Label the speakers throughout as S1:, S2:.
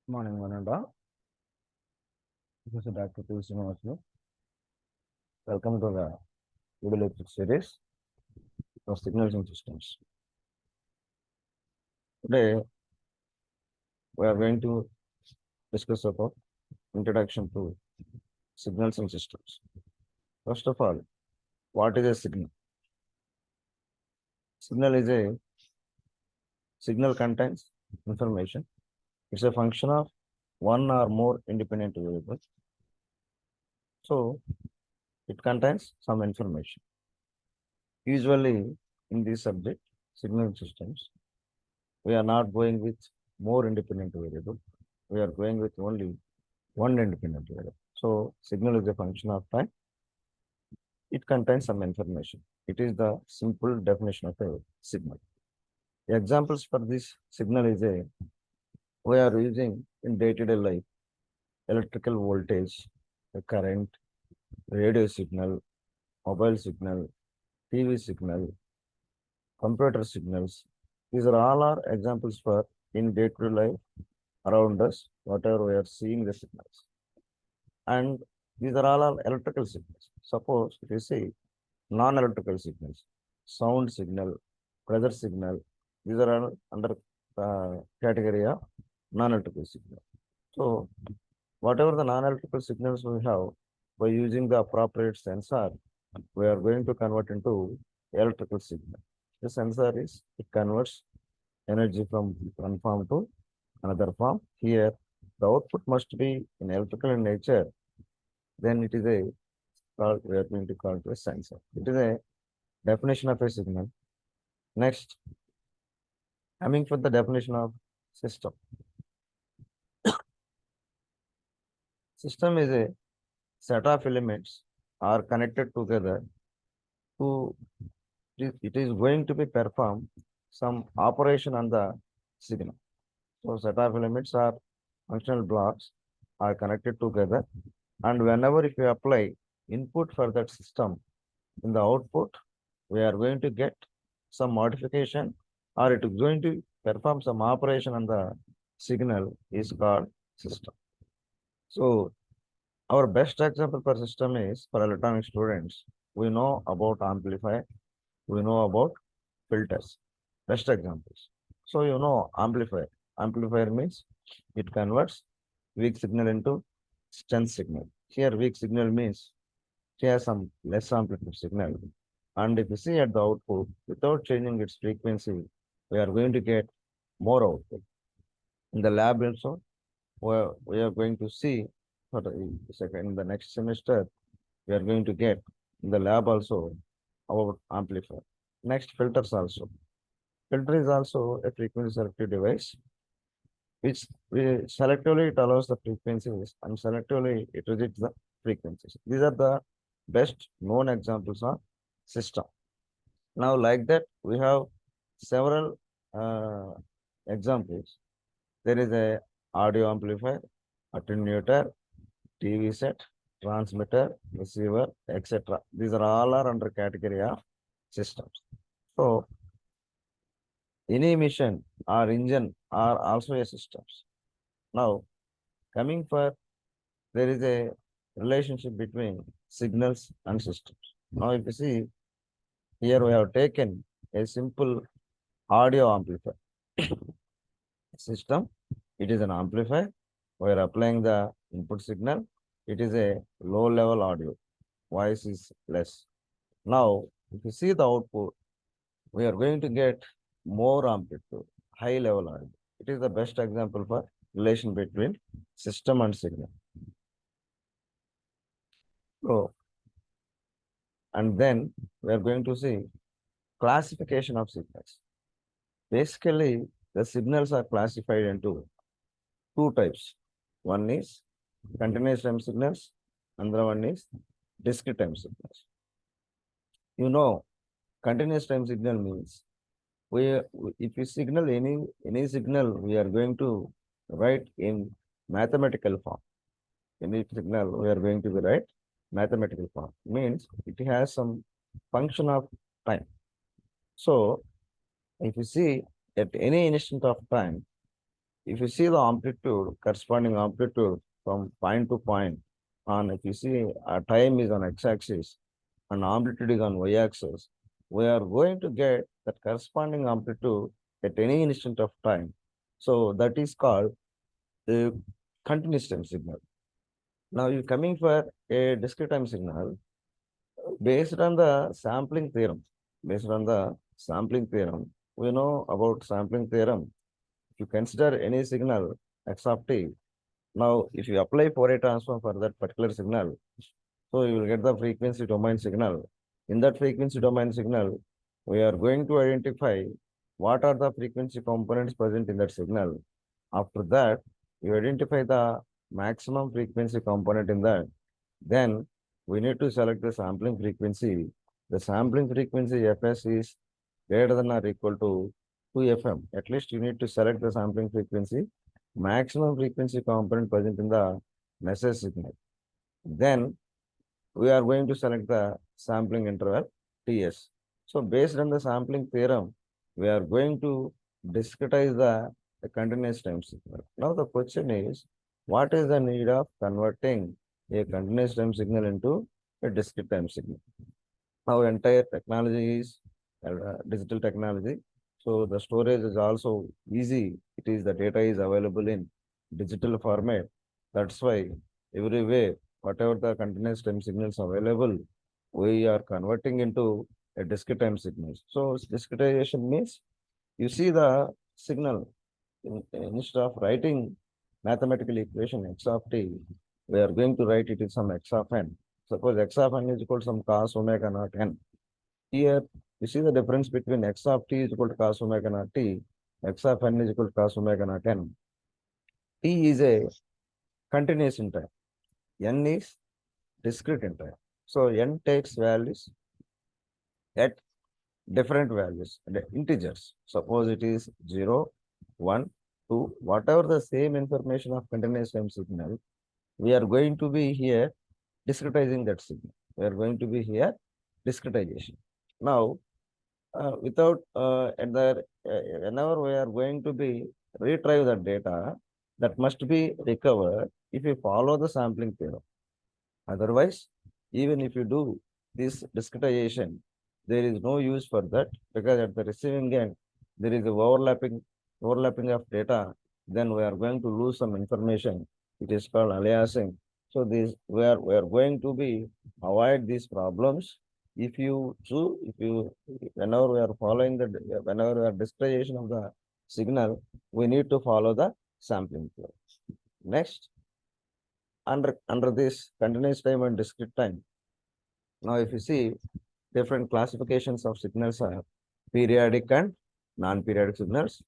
S1: Morning, Vananda. This is Dr. P. Srinivasulu. Welcome to the video lecture series of signals and systems. Today, we are going to discuss about introduction to signals and systems. First of all, what is a signal? Signal contains information. It's a function of one or more independent variables. So, it contains some information. Usually, in this subject, signal systems, we are not going with more independent variable. We are going with only one independent variable. So signal is a function of time. It contains some information. It is the simple definition of a signal. The examples for this signal is we are using in day-to-day life electrical voltage, the current, radio signal, mobile signal, TV signal, computer signals. These are all our examples for in day-to-day life around us, whatever we are seeing the signals. And these are all our electrical signals. Suppose if you see non-electrical signals, sound signal, pressure signal, these are all under category of non-electrical signal. So whatever the non-electrical signals we have, by using the appropriate sensor, we are going to convert into electrical signal. The sensor it converts energy from one form to another form. Here, the output must be in electrical in nature. Then it is we are going to call it a sensor. It is a definition of a signal. Next, coming for the definition of system. System is a set of elements are connected together to it is going to be perform some operation on the signal. So set of elements are functional blocks are connected together, and whenever if you apply input for that system in the output, we are going to get some modification or it is going to perform some operation on the signal is called system. So our best example for system is for electronic students. We know about amplifier, we know about filters. Best examples. So you know amplifier. Amplifier means it converts weak signal into strength signal. Here weak signal means it has some less amplitude signal. And if you see at the output, without changing its frequency, we are going to get more output. In the lab also, we are going to see for in the next semester, we are going to get in the lab also about amplifier. Next, filters also. Filter is also a frequency selective device, which selectively it allows the frequencies and selectively it rejects the frequencies. These are the best known examples of system. Now, like that, we have several examples. There is a audio amplifier, attenuator, TV set, transmitter, receiver, etc. These are all are under category of systems. So, any mission or engine are also a systems. Now, coming for there is a relationship between signals and systems. Now, if you see here, we have taken a simple audio amplifier system. It is an amplifier. We are applying the input signal. It is a low level audio. Voice is less. Now, if you see the output, we are going to get more amplitude, high level audio. It is the best example for relation between system and signal. So, and then we are going to see classification of signals. Basically, the signals are classified into two types. One is continuous time signals, another one is discrete time signals. You know, continuous time signal means we if you signal any signal, we are going to write in mathematical form. Any signal we are going to write mathematical form. Means it has some function of time. So if you see at any instant of time, if you see the amplitude, corresponding amplitude from point to point, and if you see time is on x-axis and amplitude is on y-axis, we are going to get that corresponding amplitude at any instant of time. So that is called the continuous time signal. Now you coming for a discrete time signal based on the sampling theorem. Based on the sampling theorem, we know about sampling theorem. If you consider any signal x of t, now if you apply Fourier transform for that particular signal, so you will get the frequency domain signal. In that frequency domain signal, we are going to identify what are the frequency components present in that signal. After that, you identify the maximum frequency component in that. Then we need to select the sampling frequency. The sampling frequency Fs is greater than or equal to 2 FM. At least you need to select the sampling frequency, maximum frequency component present in the message signal. Then we are going to select the sampling interval Ts. So based on the sampling theorem, we are going to discretize the continuous time signal. Now the question is, what is the need of converting a continuous time signal into a discrete time signal? Our entire technology is digital technology. So the storage is also easy. It is the data is available in digital format. That's why everywhere, whatever the continuous time signals available, we are converting into a discrete time signals. So discretization means you see the signal instead of writing mathematical equation x of t, we are going to write it in some x of n. Suppose x of n is equal to some cos omega naught n. Here, you see the difference between x of t is equal to cos omega naught t, x of n is equal to cos omega naught n. T is a continuous in time, n is discrete in time. So n takes values at different values, the integers. Suppose it is 0, 1, 2, whatever the same information of continuous time signal, we are going to be here discretizing that signal. We are going to be here discretization. Now, without whenever we are going to be retrieve the data, that must be recovered if you follow the sampling theorem. Otherwise, even if you do this discretization, there is no use for that, because at the receiving end, there is a overlapping of data. Then we are going to lose some information. It is called aliasing. So this we are going to be avoid these problems. If you whenever we are following whenever we are discretization of the signal, we need to follow the sampling theorem. Next, under this continuous time and discrete time. Now, if you see, different classifications of signals are periodic and non-periodic signals,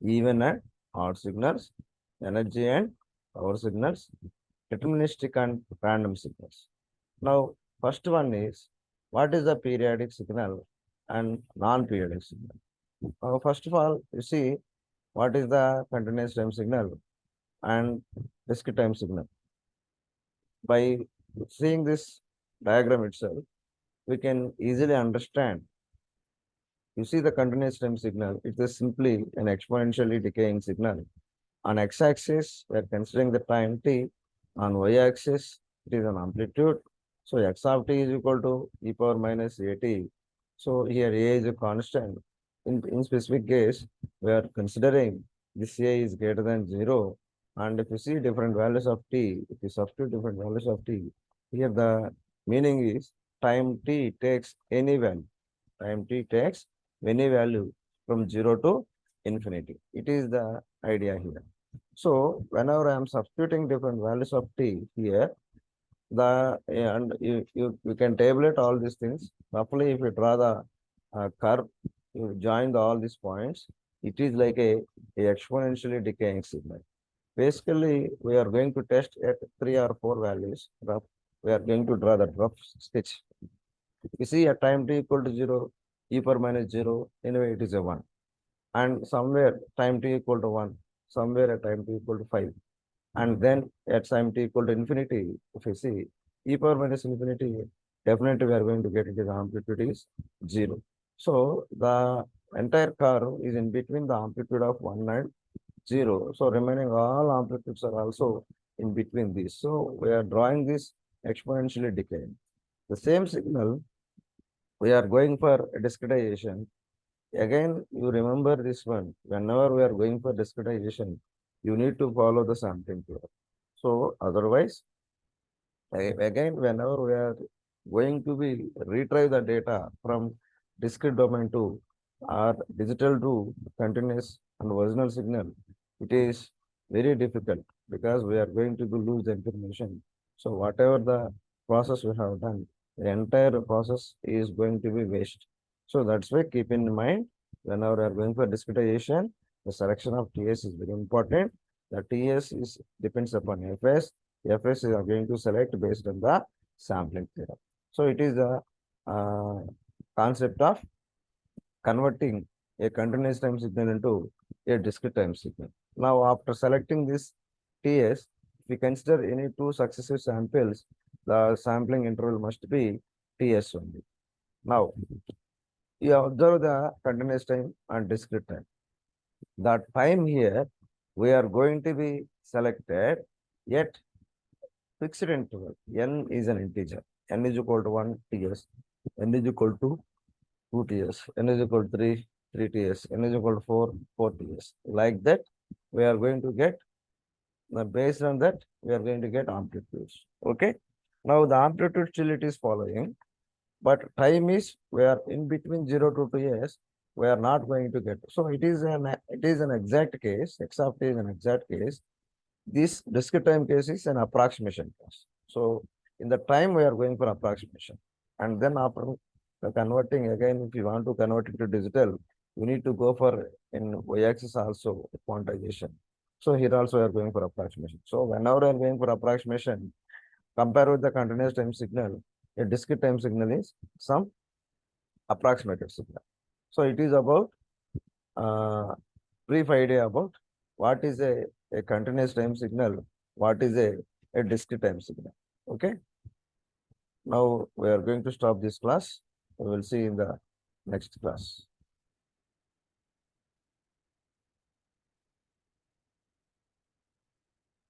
S1: even and odd signals, energy and power signals, deterministic and random signals. Now, first one is, what is the periodic signal and non-periodic signal? First of all, you see, what is the continuous time signal and discrete time signal? By seeing this diagram itself, we can easily understand. You see the continuous time signal, it is simply an exponentially decaying signal. On x-axis, we are considering the time t. On y-axis, it is an amplitude. So x of t is equal to e power minus at. So here a is a constant. In specific case, we are considering this a is greater than 0. And if you see different values of t, if you substitute different values of t, here the meaning is time t takes any value. Time t takes any value from 0 to infinity. It is the idea here. So whenever I am substituting different values of t here, and you can tabulate all these things. Roughly, if you draw the curve, you join all these points, it is like a exponentially decaying signal. Basically, we are going to test at 3 or 4 values. We are going to draw that rough sketch. You see at time t equal to 0, e power minus 0, anyway it is a 1. And somewhere time t equal to 1, somewhere at time t equal to 5. And then at time t equal to infinity, if you see e power minus infinity, definitely we are going to get it, the amplitude is 0. So the entire curve is in between the amplitude of 1 and 0. So remaining all amplitudes are also in between these. So we are drawing this exponentially decaying. The same signal, we are going for discretization. Again, you remember this one. Whenever we are going for discretization, you need to follow the sampling curve. So otherwise, again, whenever we are going to be retrieve the data from discrete domain to our digital to continuous and original signal, it is very difficult because we are going to lose the information. So whatever the process we have done, the entire process is going to be waste. So that's why keep in mind whenever we are going for discretization, the selection of TS is very important. The TS is depends upon FS. FS is going to select based on the sampling theorem. So it is a concept of converting a continuous time signal into a discrete time signal. Now, after selecting this TS, if we consider any two successive samples, the sampling interval must be TS only. Now, you observe the continuous time and discrete time. That time here, we are going to be selected yet fixed interval. N is an integer. N is equal to 1 TS. N is equal to 2 TS. N is equal to 3 TS. N is equal to 4 TS. Like that, we are going to get, based on that, we are going to get amplitudes. Okay. Now the amplitude still it is following, but time is we are in between 0 to 2 years. We are not going to get. So it is an exact case. X of t is an exact case. This discrete time case is an approximation case. So in the time we are going for approximation. And then after the converting again, if you want to convert it to digital, you need to go for in y-axis also quantization. So here also we are going for approximation. So whenever we are going for approximation, compare with the continuous time signal, a discrete time signal is some approximated signal. So it is about brief idea about what is a continuous time signal, what is a discrete time signal. Okay. Now we are going to stop this class. We will see in the next class.